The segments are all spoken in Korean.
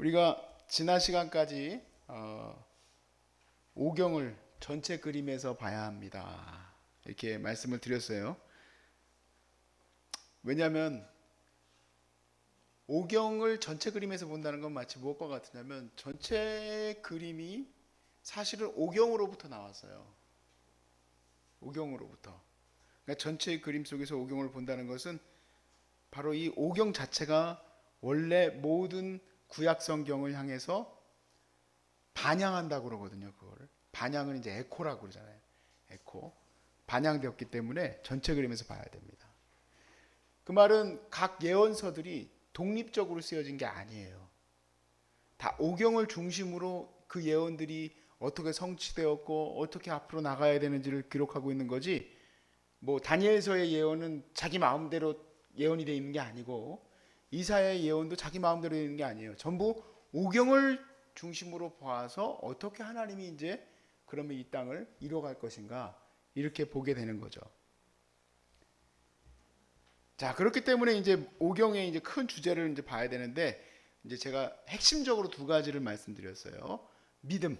우리가 지난 시간까지 오경을 전체 그림에서 봐야 합니다. 이렇게 말씀을 드렸어요. 왜냐하면 오경을 전체 그림에서 본다는 건 마치 무엇과 같으냐면 전체 그림이 사실은 오경으로부터 나왔어요. 오경으로부터. 그러니까 전체 그림 속에서 오경을 본다는 것은 바로 이 오경 자체가 원래 모든 구약 성경을 향해서 반영한다고 그러거든요. 그거를 반영은 이제 에코라고 그러잖아요. 에코 반영되었기 때문에 전체 그림에서 봐야 됩니다. 그 말은 각 예언서들이 독립적으로 쓰여진 게 아니에요. 다 오경을 중심으로 그 예언들이 어떻게 성취되었고 어떻게 앞으로 나가야 되는지를 기록하고 있는 거지. 뭐 다니엘서의 예언은 자기 마음대로 예언이 되어 있는 게 아니고 이사야의 예언도 자기 마음대로 되어 있는 게 아니에요. 전부 오경을 중심으로 봐서 어떻게 하나님이 이제 그러면 이 땅을 이뤄갈 것인가 이렇게 보게 되는 거죠. 자, 그렇기 때문에 이제 오경의 이제 큰 주제를 이제 봐야 되는데 이제 제가 핵심적으로 두 가지를 말씀드렸어요. 믿음.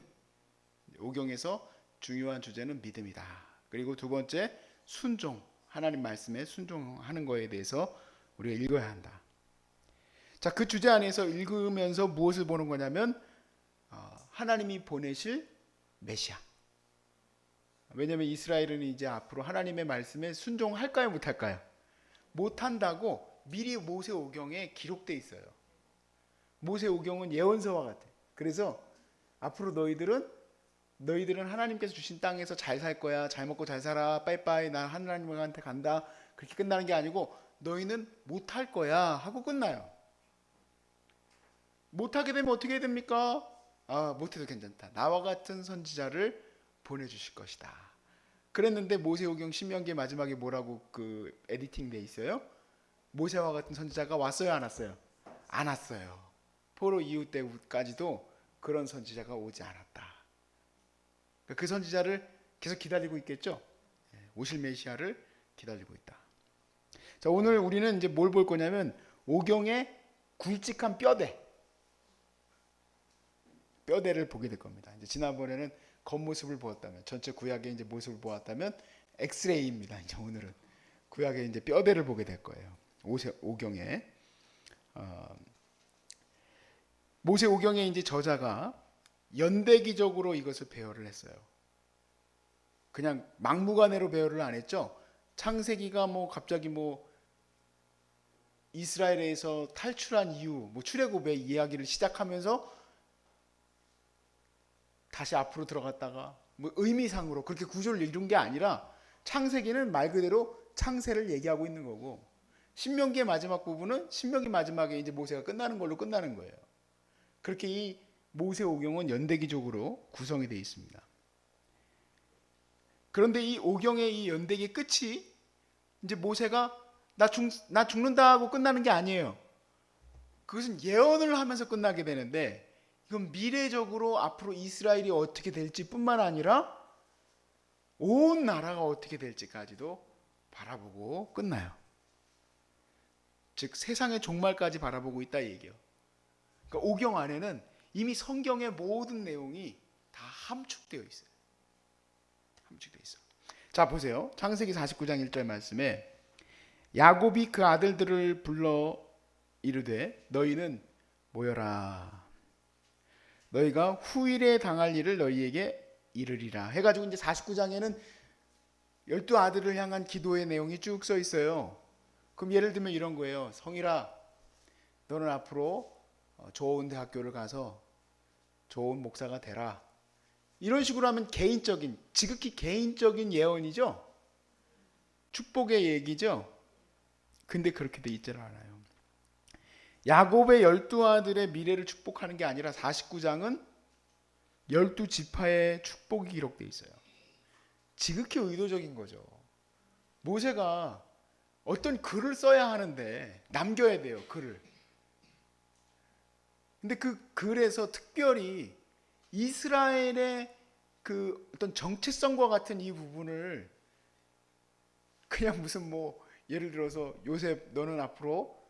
오경에서 중요한 주제는 믿음이다. 그리고 두 번째 순종. 하나님 말씀에 순종하는 거에 대해서 우리가 읽어야 한다. 자, 그 주제 안에서 읽으면서 무엇을 보는 거냐면 하나님이 보내실 메시아. 왜냐하면 이스라엘은 이제 앞으로 하나님의 말씀에 순종할까요, 못할까요? 못한다고 미리 모세오경에 기록돼 있어요. 모세오경은 예언서와 같아. 그래서 앞으로 너희들은 하나님께서 주신 땅에서 잘 살 거야. 잘 먹고 잘 살아. 빠이빠이. 난 하나님한테 간다. 그렇게 끝나는 게 아니고 너희는 못할 거야 하고 끝나요. 못하게 되면 어떻게 해야 됩니까? 못해도 괜찮다. 나와 같은 선지자를 보내주실 것이다. 그랬는데 모세오경 신명기 마지막에 뭐라고 그 에디팅 돼 있어요? 모세와 같은 선지자가 왔어요, 안 왔어요? 안 왔어요. 포로 이후 때까지도 그런 선지자가 오지 않았다. 그 선지자를 계속 기다리고 있겠죠? 오실 메시아를 기다리고 있다. 자, 오늘 우리는 이제 뭘 볼 거냐면 오경의 굵직한 뼈대를 보게 될 겁니다. 이제 지난번에는 겉모습을 보았다면 전체 구약의 이제 모습을 보았다면 엑스레이입니다. 이제 오늘은 구약의 이제 뼈대를 보게 될 거예요. 오경에 모세 오경의 이제 저자가 연대기적으로 이것을 배열을 했어요. 그냥 막무가내로 배열을 안 했죠. 창세기가 뭐 갑자기 뭐 이스라엘에서 탈출한 이유, 뭐 출애굽의 이야기를 시작하면서 다시 앞으로 들어갔다가 뭐 의미상으로 그렇게 구조를 이룬 게 아니라 창세기는 말 그대로 창세를 얘기하고 있는 거고 신명기의 마지막 부분은 신명기 마지막에 이제 모세가 끝나는 걸로 끝나는 거예요. 그렇게 이 모세오경은 연대기적으로 구성이 되어 있습니다. 그런데 이 오경의 이 연대기 끝이 이제 모세가 나 죽는다 하고 끝나는 게 아니에요. 그것은 예언을 하면서 끝나게 되는데 이건 미래적으로 앞으로 이스라엘이 어떻게 될지 뿐만 아니라 온 나라가 어떻게 될지까지도 바라보고 끝나요. 즉 세상의 종말까지 바라보고 있다 이 얘기예요. 그러니까 오경 안에는 이미 성경의 모든 내용이 다 함축되어 있어요. 함축되어 있어. 자, 보세요. 창세기 49장 1절 말씀에 야곱이 그 아들들을 불러 이르되 너희는 모여라. 너희가 후일에 당할 일을 너희에게 이르리라. 해가지고 이제 49장에는 12아들을 향한 기도의 내용이 쭉 써 있어요. 그럼 예를 들면 이런 거예요. 성일아, 너는 앞으로 좋은 대학교를 가서 좋은 목사가 되라. 이런 식으로 하면 지극히 개인적인 예언이죠. 축복의 얘기죠. 근데 그렇게 돼 있지 않아요. 야곱의 12아들의 미래를 축복하는 게 아니라 49장은 12지파의 축복이 기록돼 있어요. 지극히 의도적인 거죠. 모세가 어떤 글을 써야 하는데 남겨야 돼요. 글을. 근데 그 글에서 특별히 이스라엘의 그 어떤 정체성과 같은 이 부분을 그냥 무슨 뭐 예를 들어서 요셉 너는 앞으로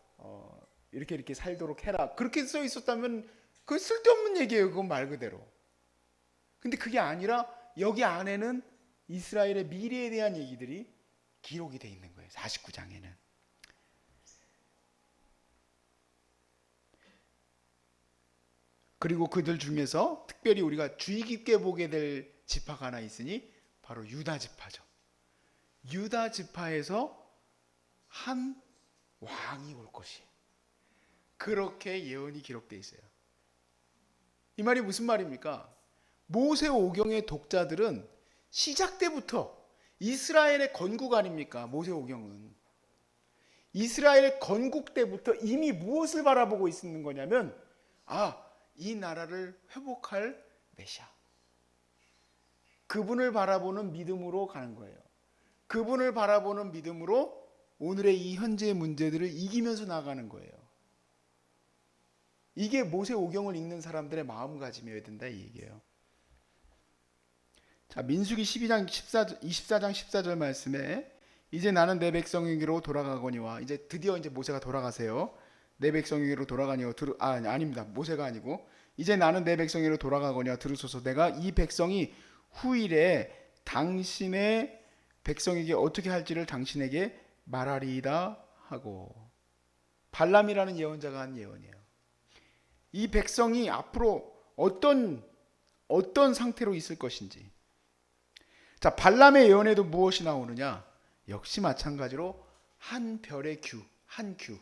이렇게 살도록 해라 그렇게 써 있었다면 그 쓸데없는 얘기예요. 그건 말 그대로. 근데 그게 아니라 여기 안에는 이스라엘의 미래에 대한 얘기들이 기록이 돼 있는 거예요. 49장에는. 그리고 그들 중에서 특별히 우리가 주의 깊게 보게 될 지파가 하나 있으니 바로 유다 지파죠. 유다 지파에서 한 왕이 올 것이에요. 그렇게 예언이 기록되어 있어요. 이 말이 무슨 말입니까? 모세오경의 독자들은 시작 때부터 이스라엘의 건국 아닙니까? 모세오경은 이스라엘 건국 때부터 이미 무엇을 바라보고 있는 거냐면 이 나라를 회복할 메시아, 그분을 바라보는 믿음으로 가는 거예요. 그분을 바라보는 믿음으로 오늘의 이 현재의 문제들을 이기면서 나가는 거예요. 이게 모세오경을 읽는 사람들의 마음가짐이어야 된다 이 얘기예요. 자, 민수기 24장 14절 말씀에 이제 나는 내 백성에게로 돌아가거니와, 이제 드디어 이제 모세가 돌아가세요. 내 백성에게로 돌아가니와 아닙니다. 모세가 아니고 이제 나는 내 백성에게로 돌아가거니와 들으소서. 내가 이 백성이 후일에 당신의 백성에게 어떻게 할지를 당신에게 말하리이다 하고. 발람이라는 예언자가 한 예언이에요. 이 백성이 앞으로 어떤 상태로 있을 것인지. 자, 발람의 예언에도 무엇이 나오느냐? 역시 마찬가지로 한 별의 한 규,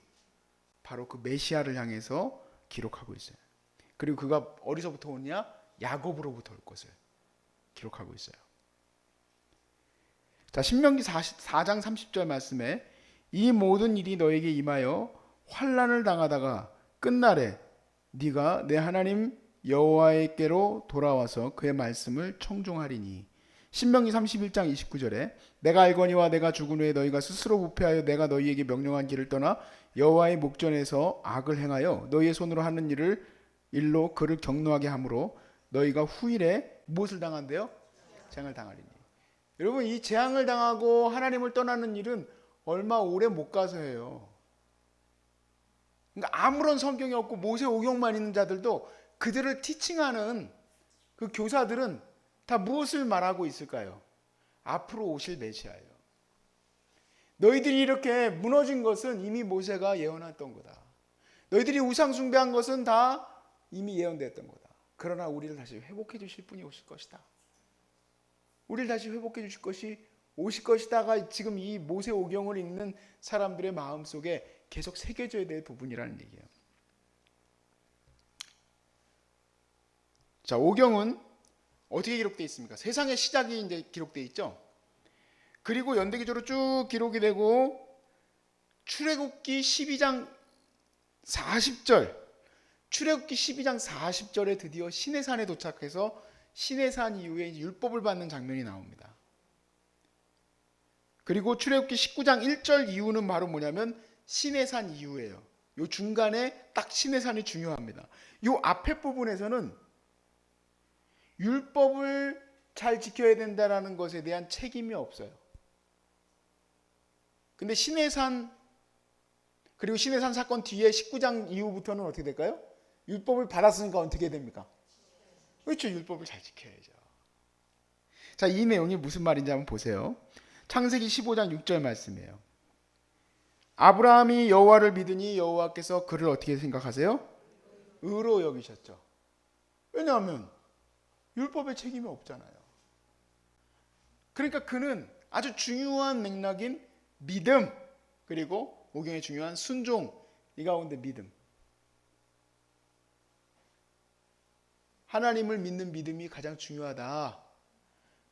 바로 그 메시아를 향해서 기록하고 있어요. 그리고 그가 어디서부터 오느냐? 야곱으로부터 올 것을 기록하고 있어요. 자, 신명기 4장 30절 말씀에 이 모든 일이 너에게 임하여 환난을 당하다가 끝날에 네가 내 하나님 여호와께로 돌아와서 그의 말씀을 청종하리니. 신명기 31장 29절에 내가 알거니와 내가 죽은 후에 너희가 스스로 부패하여 내가 너희에게 명령한 길을 떠나 여호와의 목전에서 악을 행하여 너희의 손으로 하는 일로 그를 경노하게 함으로 너희가 후일에 무엇을 당한대요? 재앙을 당하리니. 여러분, 이 재앙을 당하고 하나님을 떠나는 일은 얼마 오래 못 가서 해요. 그러니까 아무런 성경이 없고 모세오경만 있는 자들도 그들을 티칭하는 그 교사들은 다 무엇을 말하고 있을까요? 앞으로 오실 메시아예요. 너희들이 이렇게 무너진 것은 이미 모세가 예언했던 거다. 너희들이 우상 숭배한 것은 다 이미 예언됐던 거다. 그러나 우리를 다시 회복해 주실 분이 오실 것이다. 우리를 다시 회복해 주실 것이 오실 것이다가 지금 이 모세오경을 읽는 사람들의 마음속에 계속 새겨져야 될 부분이라는 얘기예요. 자, 오경은 어떻게 기록되어 있습니까? 세상의 시작이 이제 기록되어 있죠. 그리고 연대기조로 쭉 기록이 되고 출애굽기 12장 40절, 출애굽기 12장 40절에 드디어 시내산에 도착해서 시내산 이후에 율법을 받는 장면이 나옵니다. 그리고 출애굽기 19장 1절 이후는 바로 뭐냐면 시내산 이후예요. 요 중간에 딱 시내산이 중요합니다. 요 앞에 부분에서는 율법을 잘 지켜야 된다는 것에 대한 책임이 없어요. 근데 시내산, 그리고 시내산 사건 뒤에 19장 이후부터는 어떻게 될까요? 율법을 받았으니까 어떻게 됩니까? 그렇죠. 율법을 잘 지켜야죠. 자, 이 내용이 무슨 말인지 한번 보세요. 창세기 15장 6절 말씀이에요. 아브라함이 여호와를 믿으니 여호와께서 그를 어떻게 생각하세요? 의로 여기셨죠. 왜냐하면 율법에 책임이 없잖아요. 그러니까 그는 아주 중요한 맥락인 믿음, 그리고 오경의 중요한 순종, 이 가운데 믿음, 하나님을 믿는 믿음이 가장 중요하다.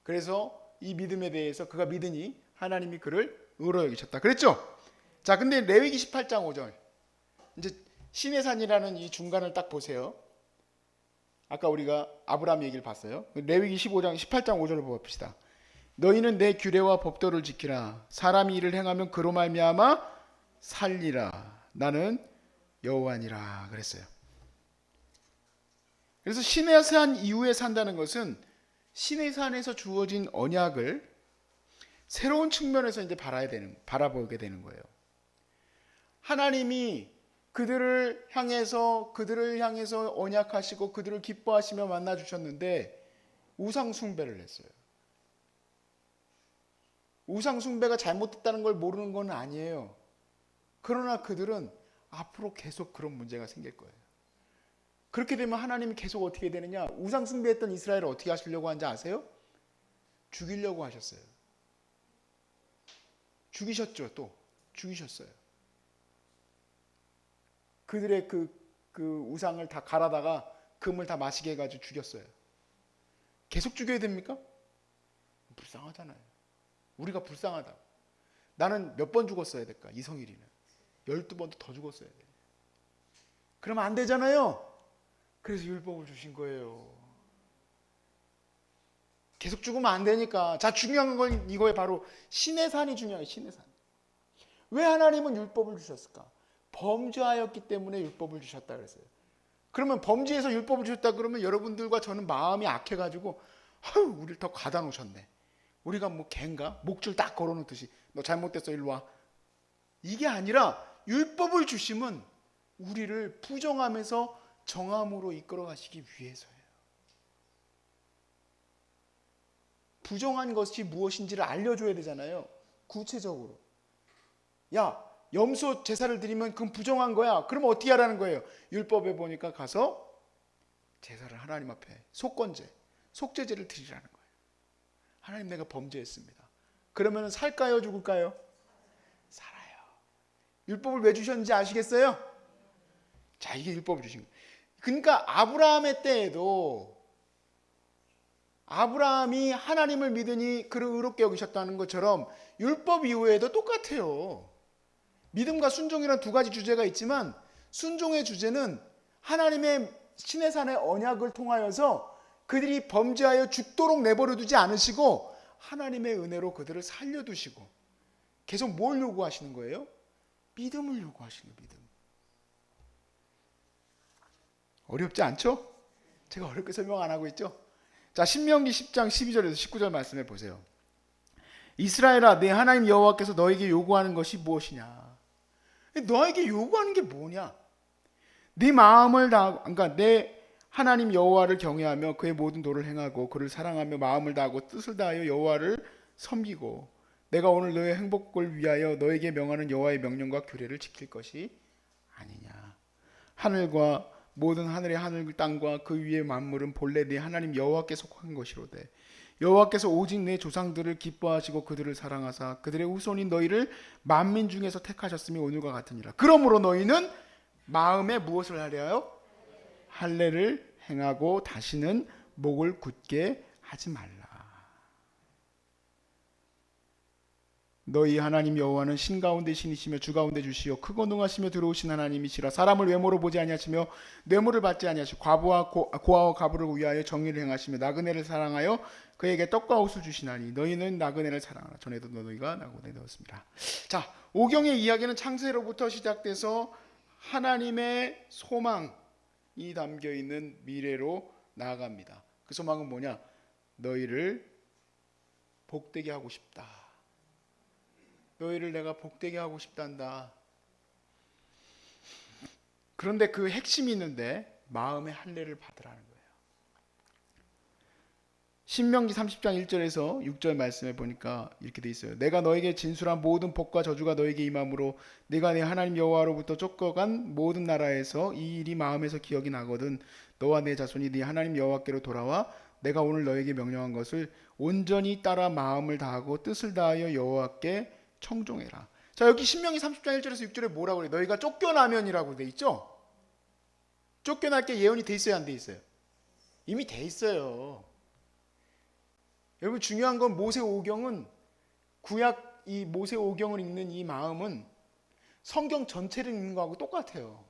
그래서 이 믿음에 대해서 그가 믿으니 하나님이 그를 의로 여기셨다 그랬죠. 자, 근데 레위기 18장 5절, 이제 시내산이라는 이 중간을 딱 보세요. 아까 우리가 아브라함 얘기를 봤어요. 레위기 18장 5절을 봅시다. 너희는 내 규례와 법도를 지키라. 사람이 이를 행하면 그로 말미암아 살리라. 나는 여호와니라 그랬어요. 그래서 시내산 이후에 산다는 것은 시내산에서 주어진 언약을 새로운 측면에서 이제 바라보게 되는 거예요. 하나님이 그들을 향해서 언약하시고 그들을 기뻐하시며 만나 주셨는데 우상 숭배를 했어요. 우상 숭배가 잘못됐다는 걸 모르는 건 아니에요. 그러나 그들은 앞으로 계속 그런 문제가 생길 거예요. 그렇게 되면 하나님이 계속 어떻게 되느냐? 우상 숭배했던 이스라엘을 어떻게 하시려고 하는지 아세요? 죽이려고 하셨어요. 죽이셨죠. 또 죽이셨어요. 그들의 그 우상을 다 갈아다가 금을 다 마시게 해가지고 죽였어요. 계속 죽여야 됩니까? 불쌍하잖아요. 우리가 불쌍하다. 나는 몇 번 죽었어야 될까? 이성일이는 12번도 더 죽었어야 돼. 그러면 안 되잖아요. 그래서 율법을 주신 거예요. 계속 죽으면 안 되니까. 자, 중요한 건 이거에 바로 신의 산이 중요해요. 신의 산. 왜 하나님은 율법을 주셨을까? 범죄하였기 때문에 율법을 주셨다 그랬어요. 그러면 범죄해서 율법을 주셨다 그러면 여러분들과 저는 마음이 악해가지고 우리를 더 가다 놓으셨네. 우리가 뭐 개인가? 목줄 딱 걸어놓듯이 너 잘못됐어 일로 와. 이게 아니라 율법을 주심은 우리를 부정함에서 정함으로 이끌어 가시기 위해서예요. 부정한 것이 무엇인지를 알려줘야 되잖아요. 구체적으로. 야, 염소 제사를 드리면 그건 부정한 거야. 그러면 어떻게 하라는 거예요? 율법에 보니까 가서 제사를 하나님 앞에 속건제, 속죄제를 드리라는 거예요. 하나님 내가 범죄했습니다. 그러면 살까요? 죽을까요? 살아요. 율법을 왜 주셨는지 아시겠어요? 자, 이게 율법을 주신 거예요. 그러니까 아브라함의 때에도 아브라함이 하나님을 믿으니 그를 의롭게 여기셨다는 것처럼 율법 이후에도 똑같아요. 믿음과 순종이란 두 가지 주제가 있지만 순종의 주제는 하나님의 신의 산의 언약을 통하여서 그들이 범죄하여 죽도록 내버려 두지 않으시고 하나님의 은혜로 그들을 살려두시고 계속 뭘 요구하시는 거예요? 믿음을 요구하시는 거예요. 믿음. 어렵지 않죠? 제가 어렵게 설명 안 하고 있죠? 자, 신명기 10장 12절에서 19절 말씀해 보세요. 이스라엘아, 내 하나님 여호와께서 너에게 요구하는 것이 무엇이냐? 너에게 요구하는 게 뭐냐? 네 마음을 다, 그러니까 내 하나님 여호와를 경외하며 그의 모든 도를 행하고 그를 사랑하며 마음을 다하고 뜻을 다하여 여호와를 섬기고 내가 오늘 너의 행복을 위하여 너에게 명하는 여호와의 명령과 규례를 지킬 것이 아니냐? 하늘과 모든 하늘의 하늘 땅과 그 위의 만물은 본래 네 하나님 여호와께 속한 것이로되 여호와께서 오직 내 조상들을 기뻐하시고 그들을 사랑하사 그들의 후손인 너희를 만민 중에서 택하셨으니 오늘과 같으니라. 그러므로 너희는 마음에 무엇을 하려요? 할례를 행하고 다시는 목을 굳게 하지 말라. 너희 하나님 여호와는 신 가운데 신이시며 주 가운데 주시요 크고 능하시며 들어오신 하나님이시라. 사람을 외모로 보지 아니하시며 뇌물을 받지 아니하시고 과부와 고아와 가부를 위하여 정의를 행하시며 나그네를 사랑하여 그에게 떡과 옷을 주시나니 너희는 나그네를 사랑하라. 전에도 너희가 나그네 되었습니다. 자, 오경의 이야기는 창세로부터 시작돼서 하나님의 소망이 담겨 있는 미래로 나아갑니다. 그 소망은 뭐냐? 너희를 복되게 하고 싶다. 너희를 내가 복되게 하고 싶단다. 그런데 그 핵심이 있는데 마음의 할례를 받으라는 거예요. 신명기 30장 1절에서 6절 말씀에 보니까 이렇게 돼 있어요. 내가 너에게 진술한 모든 복과 저주가 너에게 임함으로 네가 내 하나님 여호와로부터 쫓겨간 모든 나라에서 이 일이 마음에서 기억이 나거든 너와 내 자손이 네 하나님 여호와께로 돌아와 내가 오늘 너에게 명령한 것을 온전히 따라 마음을 다하고 뜻을 다하여 여호와께 청종해라. 자, 여기 신명기 30장 1절에서 6절에 뭐라고 그래요? 너희가 쫓겨나면이라고 돼 있죠? 쫓겨날 게 예언이 돼 있어요, 안 돼 있어요? 이미 돼 있어요. 여러분, 중요한 건 모세오경은 구약 이 모세오경을 읽는 이 마음은 성경 전체를 읽는 거하고 똑같아요.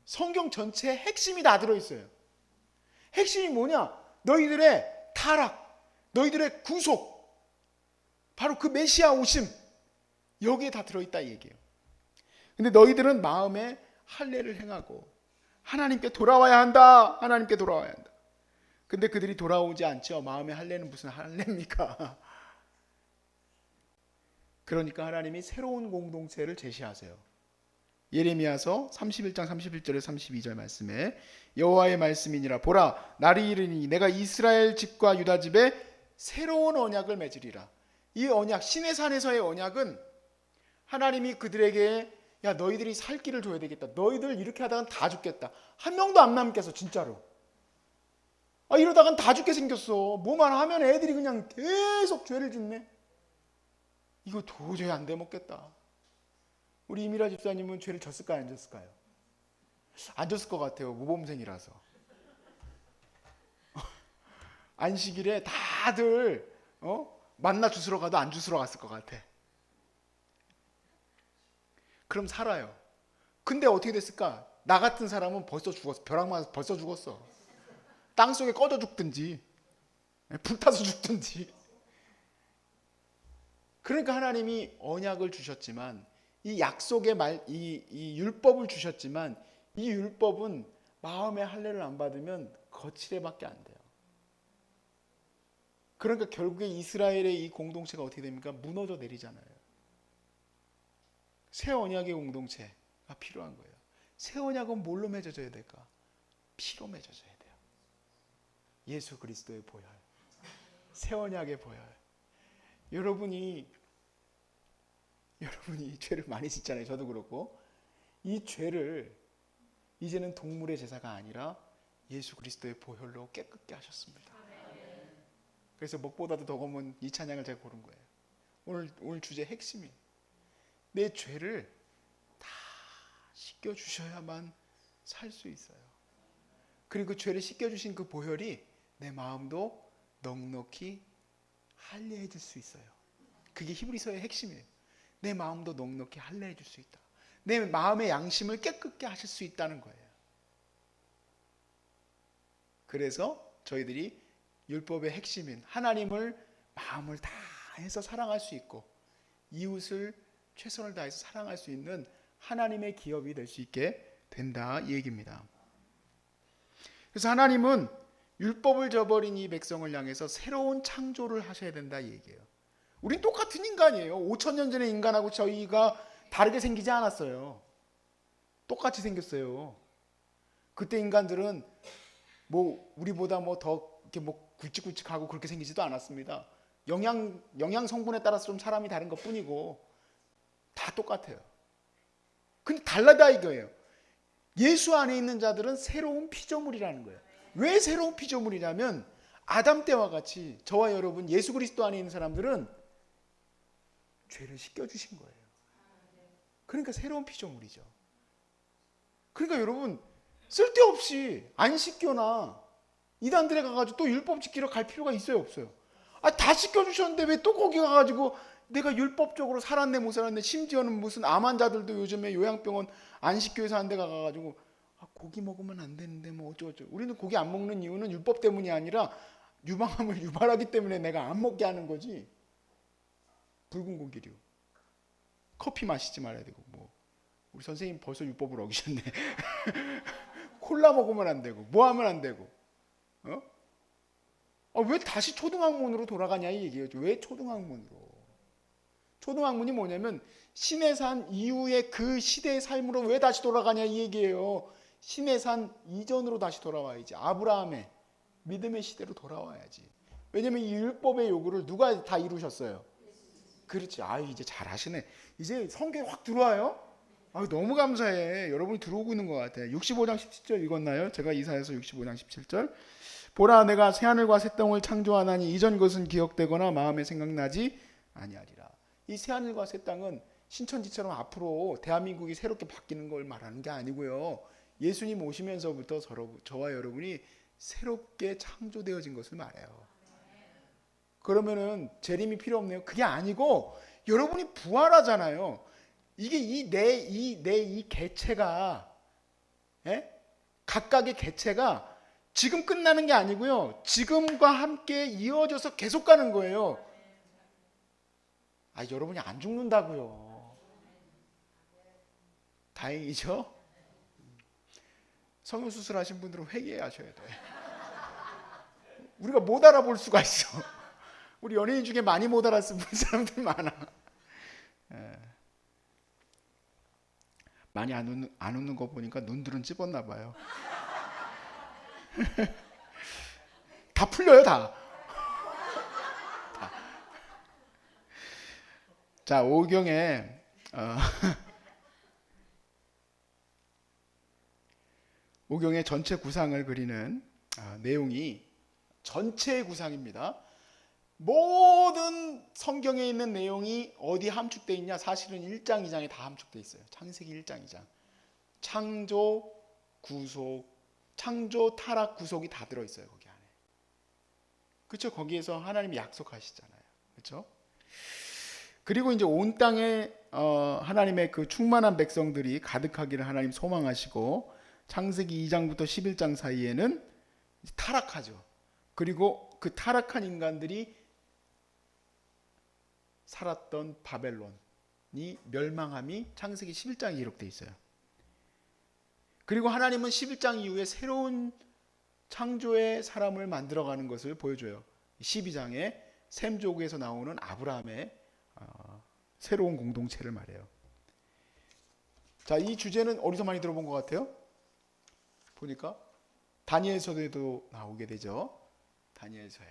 성경 전체에 핵심이 다 들어있어요. 핵심이 뭐냐? 너희들의 타락, 너희들의 구속, 바로 그 메시아 오심, 여기에 다 들어있다 이 얘기예요. 근데 너희들은 마음에 할례를 행하고 하나님께 돌아와야 한다. 하나님께 돌아와야 한다. 근데 그들이 돌아오지 않죠. 마음의 할례는 무슨 할례입니까? 그러니까 하나님이 새로운 공동체를 제시하세요. 예레미야서 31장 31절에 32절 말씀에 여호와의 말씀이니라 보라 날이 이르니 내가 이스라엘 집과 유다 집에 새로운 언약을 맺으리라. 이 언약, 신의 산에서의 언약은 하나님이 그들에게 야 너희들이 살 길을 줘야 되겠다. 너희들 이렇게 하다간 다 죽겠다. 한 명도 안 남겠어 진짜로. 이러다간 다 죽게 생겼어. 뭐만 하면 애들이 그냥 계속 죄를 짓네. 이거 도저히 안 돼 먹겠다. 우리 이미라 집사님은 죄를 졌을까요? 안 졌을까요? 안 졌을 것 같아요. 모범생이라서. 안식일에 다들 만나 주스러 가도 안 주스러 갔을 것 같아. 그럼 살아요. 근데 어떻게 됐을까? 나 같은 사람은 벌써 죽었어. 벼락 맞아서 벌써 죽었어. 땅속에 꺼져 죽든지 불타서 죽든지. 그러니까 하나님이 언약을 주셨지만 이 약속의 이 율법을 주셨지만 이 율법은 마음의 할례를 안 받으면 거칠애밖에 안 돼요. 그러니까 결국에 이스라엘의 이 공동체가 어떻게 됩니까? 무너져 내리잖아요. 새 언약의 공동체가 필요한 거예요. 새 언약은 뭘로 맺어져야 될까? 피로 맺어져야 돼요. 예수 그리스도의 보혈, 새 언약의 보혈. 여러분이 죄를 많이 짓잖아요. 저도 그렇고. 이 죄를 이제는 동물의 제사가 아니라 예수 그리스도의 보혈로 깨끗게 하셨습니다. 그래서 먹보다도 더 검은 이 찬양을 제가 고른 거예요. 오늘 주제 핵심이 내 죄를 다 씻겨주셔야만 살 수 있어요. 그리고 그 죄를 씻겨주신 그 보혈이 내 마음도 넉넉히 할례해질 수 있어요. 그게 히브리서의 핵심이에요. 내 마음도 넉넉히 할례해줄 수 있다. 내 마음의 양심을 깨끗게 하실 수 있다는 거예요. 그래서 저희들이 율법의 핵심인 하나님을 마음을 다해서 사랑할 수 있고 이웃을 최선을 다해서 사랑할 수 있는 하나님의 기업이 될 수 있게 된다 이 얘기입니다. 그래서 하나님은 율법을 저버린 이 백성을 향해서 새로운 창조를 하셔야 된다 이 얘기예요. 우린 똑같은 인간이에요. 5,000년 전의 인간하고 저희가 다르게 생기지 않았어요. 똑같이 생겼어요. 그때 인간들은 우리보다 더 이렇게 굵직굵직하고 그렇게 생기지도 않았습니다. 영양 성분에 따라서 좀 사람이 다른 것뿐이고 다 똑같아요. 근데 달라다 이거예요. 예수 안에 있는 자들은 새로운 피조물이라는 거예요. 왜 새로운 피조물이냐면 아담 때와 같이 저와 여러분 예수 그리스도 안에 있는 사람들은 죄를 씻겨주신 거예요. 그러니까 새로운 피조물이죠. 그러니까 여러분 쓸데없이 안 씻겨나 이단들에 가가지고 또 율법 지키러 갈 필요가 있어요 없어요? 다 씻겨주셨는데 왜 또 거기 가가지고 내가 율법적으로 살았네 못 살았네. 심지어는 무슨 암 환자들도 요즘에 요양병원 안식교회 사는 데 가가지고 고기 먹으면 안 되는데 어쩌고저쩌고. 우리는 고기 안 먹는 이유는 율법 때문이 아니라 유방암을 유발하기 때문에 내가 안 먹게 하는 거지. 붉은 고기류, 커피 마시지 말아야 되고 우리 선생님 벌써 율법을 어기셨네. 콜라 먹으면 안 되고 하면 안 되고 왜 다시 초등학문으로 돌아가냐 이 얘기예요. 왜 초등학문으로? 초등학문이 뭐냐면 신의 산 이후의 그 시대의 삶으로 왜 다시 돌아가냐 이 얘기예요. 신의 산 이전으로 다시 돌아와야지. 아브라함의 믿음의 시대로 돌아와야지. 왜냐면 이 율법의 요구를 누가 다 이루셨어요? 그렇지. 이제 잘 하시네. 이제 성경에 확 들어와요. 너무 감사해. 여러분이 들어오고 있는 것 같아요. 65장 17절 읽었나요? 제가 이사야서 65장 17절. 보라 내가 새하늘과 새 땅을 창조하나니 이전 것은 기억되거나 마음에 생각나지 아니하리라. 이 새하늘과 새 땅은 신천지처럼 앞으로 대한민국이 새롭게 바뀌는 걸 말하는 게 아니고요. 예수님 오시면서부터 저와 여러분이 새롭게 창조되어진 것을 말해요. 그러면은 재림이 필요 없네요. 그게 아니고 여러분이 부활하잖아요. 이게 이 개체가 각각의 개체가 지금 끝나는 게 아니고요. 지금과 함께 이어져서 계속 가는 거예요. 여러분이 안 죽는다고요. 다행이죠. 성형수술 하신 분들은 회개하셔야 돼. 우리가 못 알아볼 수가 있어. 우리 연예인 중에 많이 못 알아본 사람들 많아. 많이 안 웃는 거 보니까 눈들은 찝었나 봐요. 다 풀려요, 다. 자, 오경에 오경의 전체 구상을 그리는 내용이 전체 구상입니다. 모든 성경에 있는 내용이 어디 함축되어 있냐? 사실은 1장, 2장에 다 함축되어 있어요. 창세기 1장, 2장. 창조, 구속, 창조, 타락, 구속이 다 들어있어요. 거기 안에. 그렇죠? 거기에서 하나님이 약속하시잖아요. 그렇죠? 그리고 이제 온 땅에 하나님의 그 충만한 백성들이 가득하기를 하나님 소망하시고, 창세기 2장부터 11장 사이에는 타락하죠. 그리고 그 타락한 인간들이 살았던 바벨론이 멸망함이 창세기 11장에 기록되어 있어요. 그리고 하나님은 11장 이후에 새로운 창조의 사람을 만들어가는 것을 보여줘요. 12장에 셈족에서 나오는 아브라함의 새로운 공동체를 말해요. 자, 이 주제는 어디서 많이 들어본 것 같아요? 보니까 다니엘서에도 나오게 되죠. 다니엘서에.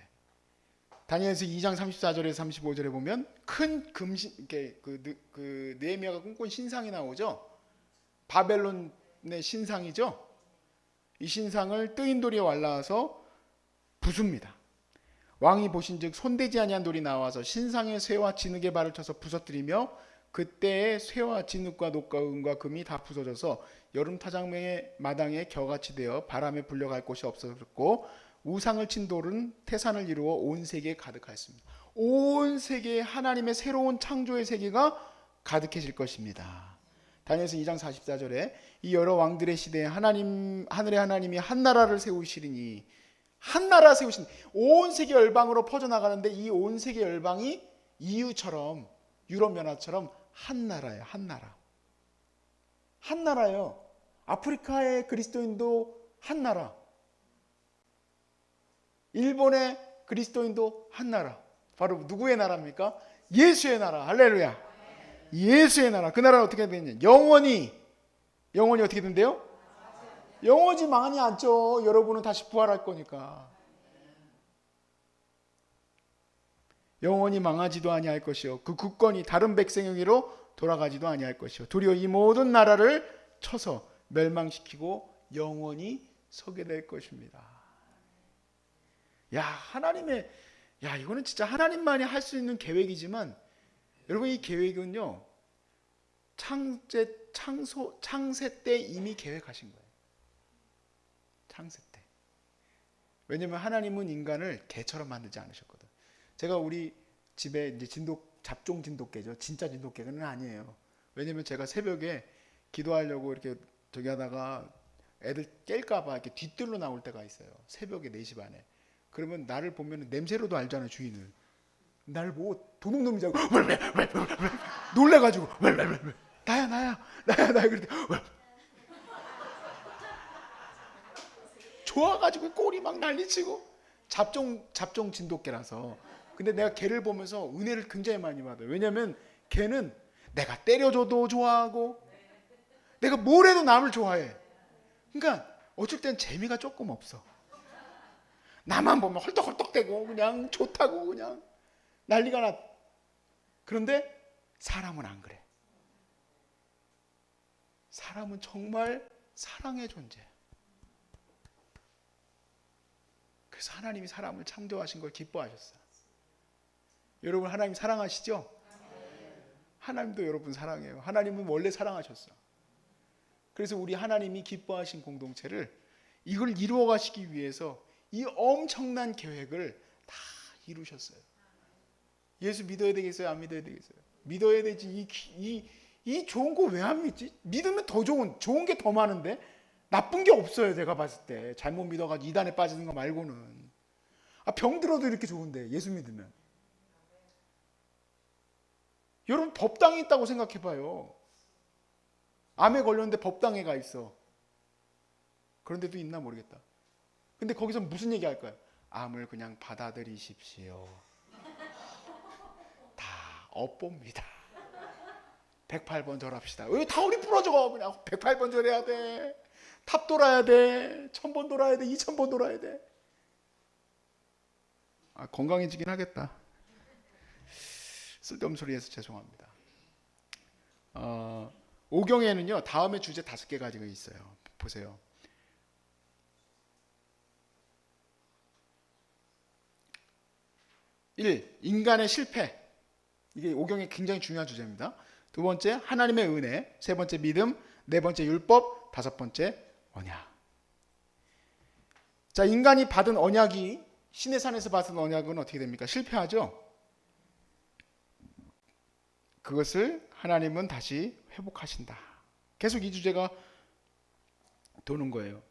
다니엘서 2장 34절에서 35절에 보면 큰 금신, 그 느헤미야가 꿈꾼 신상이 나오죠. 바벨론의 신상이죠. 이 신상을 뜨인 돌이 올라와서 부숩니다. 왕이 보신즉 손대지 아니한 돌이 나와서 신상의 쇠와 진흙의 발을 쳐서 부서뜨리며 그때의 쇠와 진흙과 녹과 은과 금이 다 부서져서 여름 타작맹의 마당에 겨같이 되어 바람에 불려갈 곳이 없어졌고 우상을 친 돌은 태산을 이루어 온 세계에 가득하였습니다. 온 세계에 하나님의 새로운 창조의 세계가 가득해질 것입니다. 다니엘서 2장 44절에 이 여러 왕들의 시대에 하늘의 하나님이 한 나라를 세우시리니, 한 나라 세우신, 온 세계 열방으로 퍼져나가는데 이 온 세계 열방이 EU처럼, 유럽 연합처럼 한 나라예요. 한 나라. 한 나라예요. 아프리카의 그리스도인도 한 나라. 일본의 그리스도인도 한 나라. 바로 누구의 나라입니까? 예수의 나라. 할렐루야. 예수의 나라. 그 나라는 어떻게 되느냐? 영원히 어떻게 된대요? 영원히 망하지 않죠. 여러분은 다시 부활할 거니까. 영원히 망하지도 아니할 것이요 그 국권이 다른 백성에게로 돌아가지도 아니할 것이요 도리어 이 모든 나라를 쳐서 멸망시키고 영원히 서게 될 것입니다. 야, 하나님의, 야, 이거는 진짜 하나님만이 할 수 있는 계획이지만, 여러분, 이 계획은요 창세 때 이미 계획하신 거예요. 창세 때. 왜냐하면 하나님은 인간을 개처럼 만들지 않으셨거든. 제가 우리 집에 이제 잡종 진돗개죠. 진짜 진돗개는 아니에요. 왜냐면 제가 새벽에 기도하려고 이렇게 저기 하다가 애들 깰까봐 이렇게 뒤뜰로 나올 때가 있어요. 새벽에 4시 반에. 그러면 나를 보면 냄새로도 알잖아요, 주인을. 나를 보고 도둑놈이자고 놀래가지고 나야 그랬더니 좋아가지고 꼬리 막 난리치고. 잡종 진돗개라서. 근데 내가 걔를 보면서 은혜를 굉장히 많이 받아요. 왜냐면 걔는 내가 때려줘도 좋아하고 내가 뭘 해도 남을 좋아해. 그러니까 어쩔 땐 재미가 조금 없어. 나만 보면 헐떡헐떡대고 그냥 좋다고 그냥 난리가 나. 그런데 사람은 안 그래. 사람은 정말 사랑의 존재. 그래서 하나님이 사람을 창조하신 걸 기뻐하셨어요. 여러분, 하나님 사랑하시죠? 하나님도 여러분 사랑해요. 하나님은 원래 사랑하셨어. 그래서 우리 하나님이 기뻐하신 공동체를, 이걸 이루어 가시기 위해서 이 엄청난 계획을 다 이루셨어요. 예수 믿어야 되겠어요? 안 믿어야 되겠어요? 믿어야 되지. 이 좋은 거 왜 안 믿지? 믿으면 더 좋은 게 더 많은데 나쁜 게 없어요. 제가 봤을 때 잘못 믿어가지고 이단에 빠지는 거 말고는. 병들어도 이렇게 좋은데 예수 믿으면. 여러분, 법당에 있다고 생각해봐요. 암에 걸렸는데 법당에 가 있어. 그런데도 있나 모르겠다. 근데 거기서 무슨 얘기 할까요? 암을 그냥 받아들이십시오. 다 업봅니다. 108번 절합시다. 왜 다운이 부러져? 그냥 108번 절해야 돼. 탑 돌아야 돼. 1000번 돌아야 돼. 2000번 돌아야 돼. 건강해지긴 하겠다. 쓸데없는 소리 해서 죄송합니다. 오경에는요, 다음의 주제 5개 가지고 있어요. 보세요. 1. 인간의 실패. 이게 오경의 굉장히 중요한 주제입니다. 두 번째, 하나님의 은혜. 세 번째, 믿음. 네 번째, 율법. 다섯 번째, 언약. 자, 인간이 받은 언약이, 신의 산에서 받은 언약은 어떻게 됩니까? 실패하죠? 그것을 하나님은 다시 회복하신다. 계속 이 주제가 도는 거예요.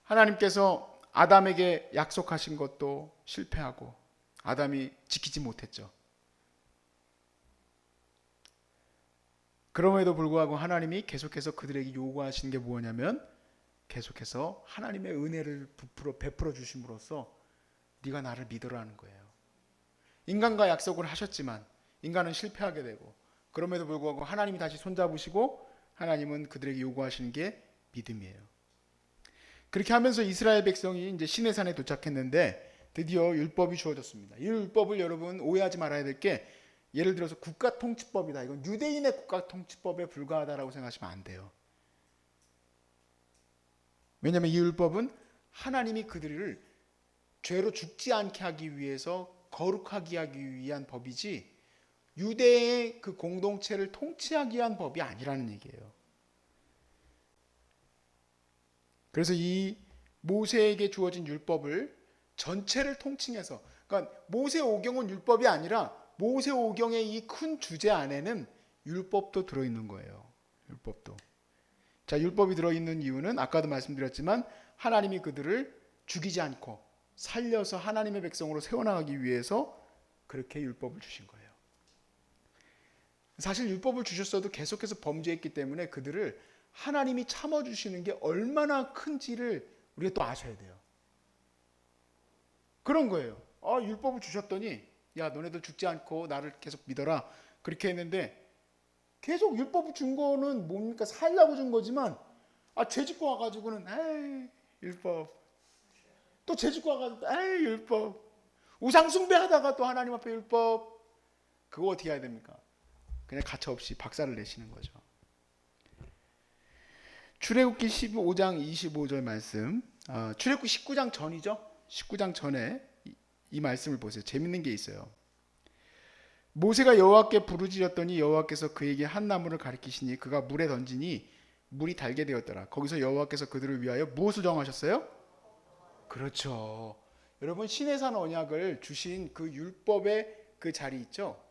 하나님께서 아담에게 약속하신 것도 실패하고 아담이 지키지 못했죠. 그럼에도 불구하고 하나님이 계속해서 그들에게 요구하시는 게 뭐냐면 계속해서 하나님의 은혜를 베풀어 주심으로써 네가 나를 믿으라는 거예요. 인간과 약속을 하셨지만 인간은 실패하게 되고 그럼에도 불구하고 하나님이 다시 손잡으시고 하나님은 그들에게 요구하시는 게 믿음이에요. 그렇게 하면서 이스라엘 백성이 이제 시내산에 도착했는데 드디어 율법이 주어졌습니다. 이 율법을 여러분 오해하지 말아야 될 게 예를 들어서 국가통치법이다. 이건 유대인의 국가통치법에 불과하다라고 생각하시면 안 돼요. 왜냐하면 이 율법은 하나님이 그들을 죄로 죽지 않게 하기 위해서 거룩하게 하기 위한 법이지 유대의 그 공동체를 통치하기 위한 법이 아니라는 얘기예요. 그래서 이 모세에게 주어진 율법을 전체를 통칭해서, 그러니까 모세오경은 율법이 아니라 모세오경의 이 큰 주제 안에는 율법도 들어있는 거예요. 율법도. 자, 율법이 들어있는 이유는 아까도 말씀드렸지만 하나님이 그들을 죽이지 않고 살려서 하나님의 백성으로 세워나가기 위해서 그렇게 율법을 주신 거예요. 사실 율법을 주셨어도 계속해서 범죄했기 때문에 그들을 하나님이 참아주시는 게 얼마나 큰지를 우리가 또 아셔야 돼요. 그런 거예요. 율법을 주셨더니 야 너네들 죽지 않고 나를 계속 믿어라 그렇게 했는데 계속 율법을 준 거는 뭡니까? 살려고 준 거지만 죄 짓고 와가지고는 에이 율법 또 죄 짓고 와가지고 에이 율법 우상 숭배하다가 또 하나님 앞에 율법 그거 어떻게 해야 됩니까? 그냥 가차없이 박살을 내시는 거죠. 출애굽기 15장 25절 말씀, 출애굽기 19장 전이죠. 19장 전에 이 말씀을 보세요. 재밌는 게 있어요. 모세가 여호와께 부르짖었더니 여호와께서 그에게 한 나무를 가리키시니 그가 물에 던지니 물이 달게 되었더라. 거기서 여호와께서 그들을 위하여 무엇을 정하셨어요? 그렇죠. 여러분 시내산 언약을 주신 그 율법의 그 자리 있죠.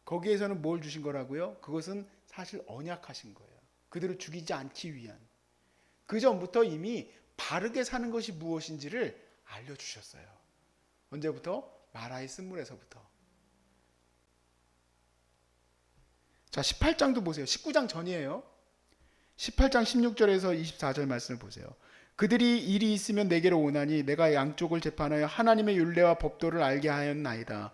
거기에서는 뭘 주신 거라고요? 그것은 사실 언약하신 거예요. 그들을 죽이지 않기 위한. 그 전부터 이미 바르게 사는 것이 무엇인지를 알려주셨어요. 언제부터? 마라의 쓴물에서부터. 자, 18장도 보세요. 19장 전이에요. 18장 16절에서 24절 말씀을 보세요. 그들이 일이 있으면 내게로 오나니 내가 양쪽을 재판하여 하나님의 율례와 법도를 알게 하였나이다.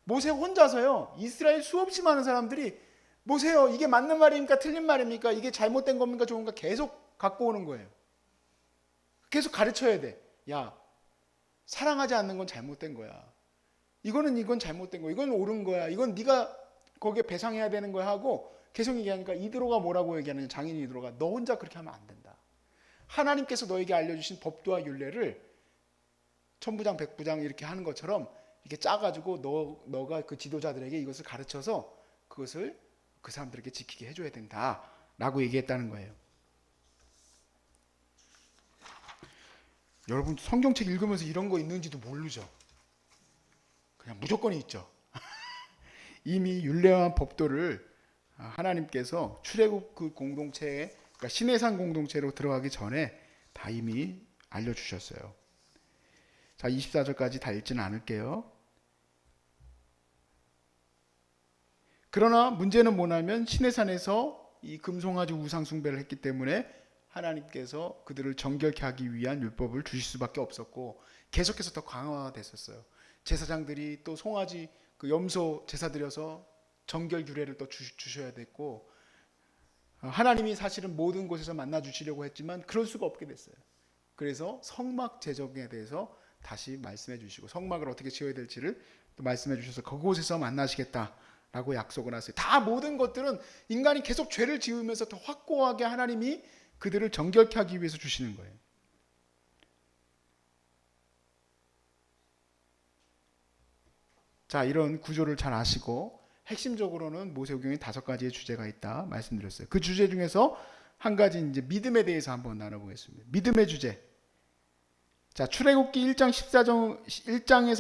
모세 혼자서요. 이스라엘 수없이 많은 사람들이 모세요. 이게 맞는 말입니까? 틀린 말입니까? 이게 잘못된 겁니까? 좋은가? 계속 갖고 오는 거예요. 계속 가르쳐야 돼. 야, 사랑하지 않는 건 잘못된 거야. 이건 잘못된 거야. 이건 옳은 거야. 이건 네가 거기에 배상해야 되는 거야 하고 계속 얘기하니까 이드로가 뭐라고 얘기하느냐. 장인 이드로가 너 혼자 그렇게 하면 안 된다. 하나님께서 너에게 알려주신 법도와 율례를 천부장 백부장 이렇게 하는 것처럼 이렇게 짜가지고 너가 그 지도자들에게 이것을 가르쳐서 그것을 그 사람들에게 지키게 해줘야 된다라고 얘기했다는 거예요. 여러분 성경책 읽으면서 이런 거 있는지도 모르죠. 그냥 무조건 있죠. 이미 율례와 법도를 하나님께서 출애굽 그 공동체에 그러니까 시내산 공동체로 들어가기 전에 다 이미 알려주셨어요. 자, 24절까지 다 읽지는 않을게요. 그러나 문제는 뭐냐면 시내산에서 이 금송아지 우상 숭배를 했기 때문에 하나님께서 그들을 정결케 하기 위한 율법을 주실 수밖에 없었고 계속해서 더 강화됐었어요. 제사장들이 또 송아지 그 염소 제사 드려서 정결 규례를 또 주셔야 됐고, 하나님이 사실은 모든 곳에서 만나 주시려고 했지만 그럴 수가 없게 됐어요. 그래서 성막 제정에 대해서 다시 말씀해 주시고, 성막을 어떻게 지어야 될지를 또 말씀해 주셔서 그곳에서 만나시겠다라고 약속을 하세요. 다 모든 것들은 인간이 계속 죄를 지으면서 더 확고하게 하나님이 그들을 정결케 하기 위해서 주시는 거예요. 자, 이런 구조를 잘 아시고, 핵심적으로는 모세오경에 5가지의 주제가 있다 말씀드렸어요. 그 주제 중에서 한 가지 이제 믿음에 대해서 한번 나눠보겠습니다. 믿음의 주제. 자, 출애굽기 1장에서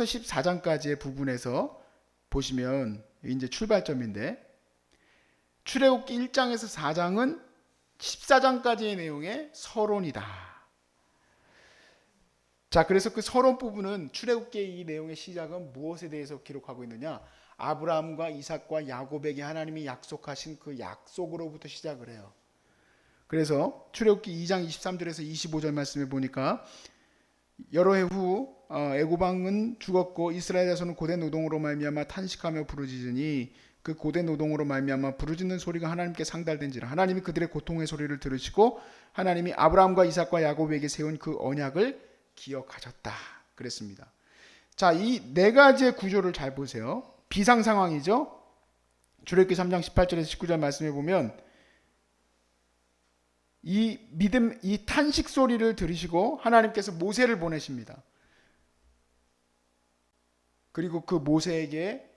14장까지의 부분에서 보시면 이제 출발점인데, 출애굽기 1장에서 4장은 14장까지의 내용의 서론이다. 자, 그래서 그 서론 부분은 출애굽기의 이 내용의 시작은 무엇에 대해서 기록하고 있느냐? 아브라함과 이삭과 야곱에게 하나님이 약속하신 그 약속으로부터 시작을 해요. 그래서 출애굽기 2장 23절에서 25절 말씀에 보니까, 여러 해 후 애굽 왕은 죽었고 이스라엘 자손은 고된 노동으로 말미암아 탄식하며 부르짖으니 그 고된 노동으로 말미암아 부르짖는 소리가 하나님께 상달된지라. 하나님이 그들의 고통의 소리를 들으시고 하나님이 아브라함과 이삭과 야곱에게 세운 그 언약을 기억하셨다 그랬습니다. 자, 이 4가지의 구조를 잘 보세요. 비상 상황이죠. 출애굽기 3장 18절에서 19절 말씀해 보면, 이 믿음, 이 탄식 소리를 들으시고 하나님께서 모세를 보내십니다. 그리고 그 모세에게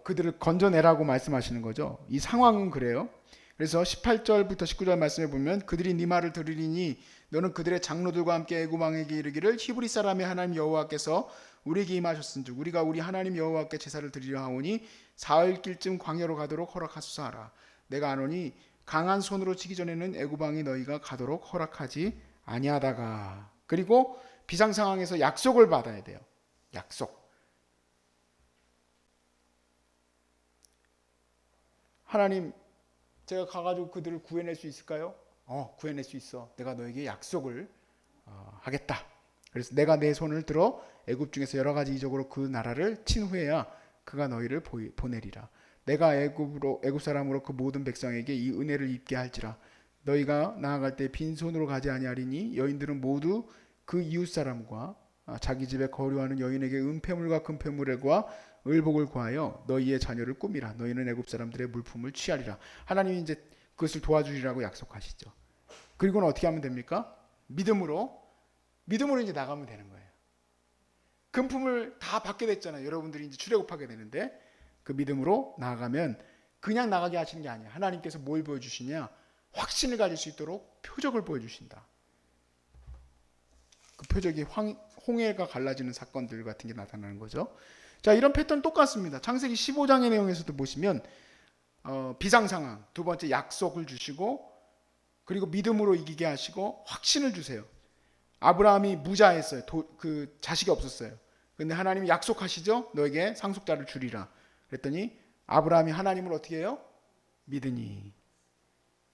그들을 건져내라고 말씀하시는 거죠. 이 상황은 그래요. 그래서 18절부터 19절 말씀해 보면, 그들이 네 말을 들으리니 너는 그들의 장로들과 함께 애굽 왕에게 이르기를 히브리 사람의 하나님 여호와께서 우리에게 임하셨은즉 우리가 우리 하나님 여호와께 제사를 드리려 하오니 사흘길쯤 광야로 가도록 허락하소서 하라. 내가 아노니 강한 손으로 치기 전에는 애굽 왕이 너희가 가도록 허락하지 아니하다가. 그리고 비상 상황에서 약속을 받아야 돼요. 약속. 하나님, 제가 가가지고 그들을 구해낼 수 있을까요? 구해낼 수 있어. 내가 너에게 약속을 하겠다. 그래서 내가 내 손을 들어 애굽 중에서 여러 가지 이적으로 그 나라를 친 후에야 그가 너희를 보내리라. 내가 애굽 사람으로 그 모든 백성에게 이 은혜를 입게 할지라. 너희가 나아갈 때 빈손으로 가지 아니하리니 여인들은 모두 그 이웃 사람과 자기 집에 거류하는 여인에게 은폐물과 금폐물과 의복을 구하여 너희의 자녀를 꾸미라. 너희는 애굽 사람들의 물품을 취하리라. 하나님이 이제 그것을 도와주리라고 약속하시죠. 그리고는 어떻게 하면 됩니까? 믿음으로 이제 나가면 되는 거예요. 금품을 다 받게 됐잖아요. 여러분들이 이제 출애굽하게 되는데, 그 믿음으로 나아가면 그냥 나가게 하시는 게 아니에요. 하나님께서 뭘 보여주시냐? 확신을 가질 수 있도록 표적을 보여주신다. 그 표적이 홍해가 갈라지는 사건들 같은 게 나타나는 거죠. 자, 이런 패턴 똑같습니다. 창세기 15장의 내용에서도 보시면 비상 상황, 두 번째 약속을 주시고, 그리고 믿음으로 이기게 하시고 확신을 주세요. 아브라함이 무자했어요. 그 자식이 없었어요. 근데 하나님이 약속하시죠. 너에게 상속자를 주리라. 그랬더니 아브라함이 하나님을 어떻게 해요? 믿으니.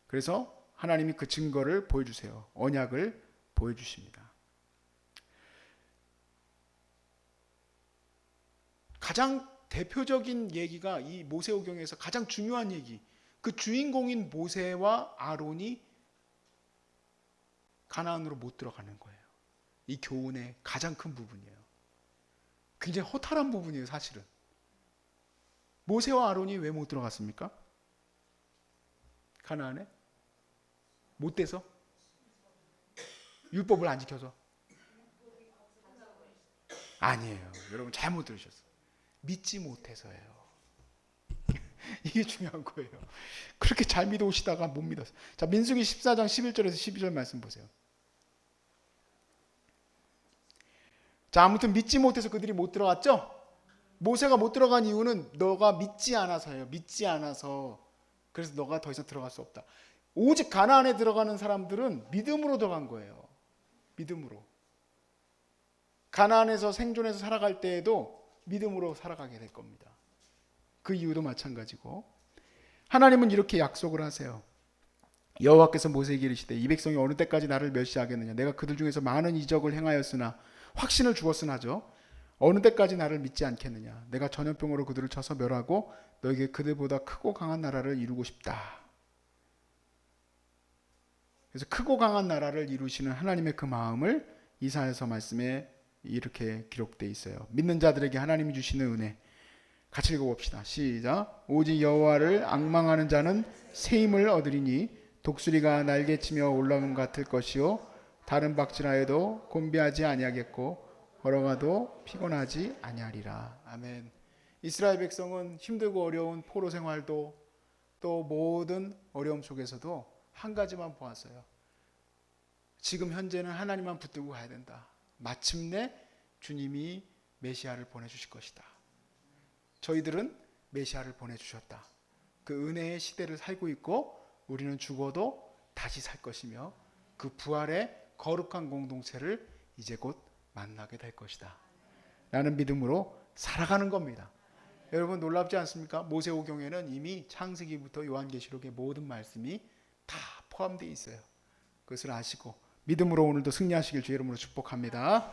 그래서 하나님이 그 증거를 보여주세요. 언약을 보여주십니다. 가장 대표적인 얘기가 이 모세오경에서 가장 중요한 얘기, 그 주인공인 모세와 아론이 가나안으로 못 들어가는 거예요. 이 교훈의 가장 큰 부분이에요. 굉장히 허탈한 부분이에요, 사실은. 모세와 아론이 왜 못 들어갔습니까? 가나안에? 못 돼서? 율법을 안 지켜서? 아니에요. 여러분 잘못 들으셨어요. 믿지 못해서예요. 이게 중요한 거예요. 그렇게 잘 믿어오시다가 못 믿었어요. 자, 민수기 14장 11절에서 12절 말씀 보세요. 자, 아무튼 믿지 못해서 그들이 못 들어갔죠? 모세가 못 들어간 이유는 너가 믿지 않아서예요. 믿지 않아서. 그래서 너가 더 이상 들어갈 수 없다. 오직 가나안에 들어가는 사람들은 믿음으로 들어간 거예요. 믿음으로. 가나안에서 생존해서 살아갈 때에도 믿음으로 살아가게 될 겁니다. 그 이유도 마찬가지고, 하나님은 이렇게 약속을 하세요. 여호와께서 모세에게 이르시되 이 백성이 어느 때까지 나를 멸시하겠느냐. 내가 그들 중에서 많은 이적을 행하였으나, 확신을 주었으나죠. 어느 때까지 나를 믿지 않겠느냐. 내가 전염병으로 그들을 쳐서 멸하고 너에게 그들보다 크고 강한 나라를 이루고 싶다. 그래서 크고 강한 나라를 이루시는 하나님의 그 마음을 이사야서 말씀에 이렇게 기록되어 있어요. 믿는 자들에게 하나님이 주시는 은혜. 같이 읽어봅시다. 시작. 오직 여호와를 앙망하는 자는 새 힘을 얻으리니 독수리가 날개치며 올라온 것 같을 것이요 다른 박질하여도 곤비하지 아니하겠고 걸어가도 피곤하지 아니하리라. 아멘. 이스라엘 백성은 힘들고 어려운 포로 생활도 또 모든 어려움 속에서도 한 가지만 보았어요. 지금 현재는 하나님만 붙들고 가야 된다. 마침내 주님이 메시아를 보내주실 것이다. 저희들은 메시아를 보내주셨다. 그 은혜의 시대를 살고 있고 우리는 죽어도 다시 살 것이며 그 부활의 거룩한 공동체를 이제 곧 만나게 될 것이다. 라는 믿음으로 살아가는 겁니다. 여러분 놀랍지 않습니까? 모세오경에는 이미 창세기부터 요한계시록의 모든 말씀이 다 포함되어 있어요. 그것을 아시고 믿음으로 오늘도 승리하시길 주의 이름으로 축복합니다.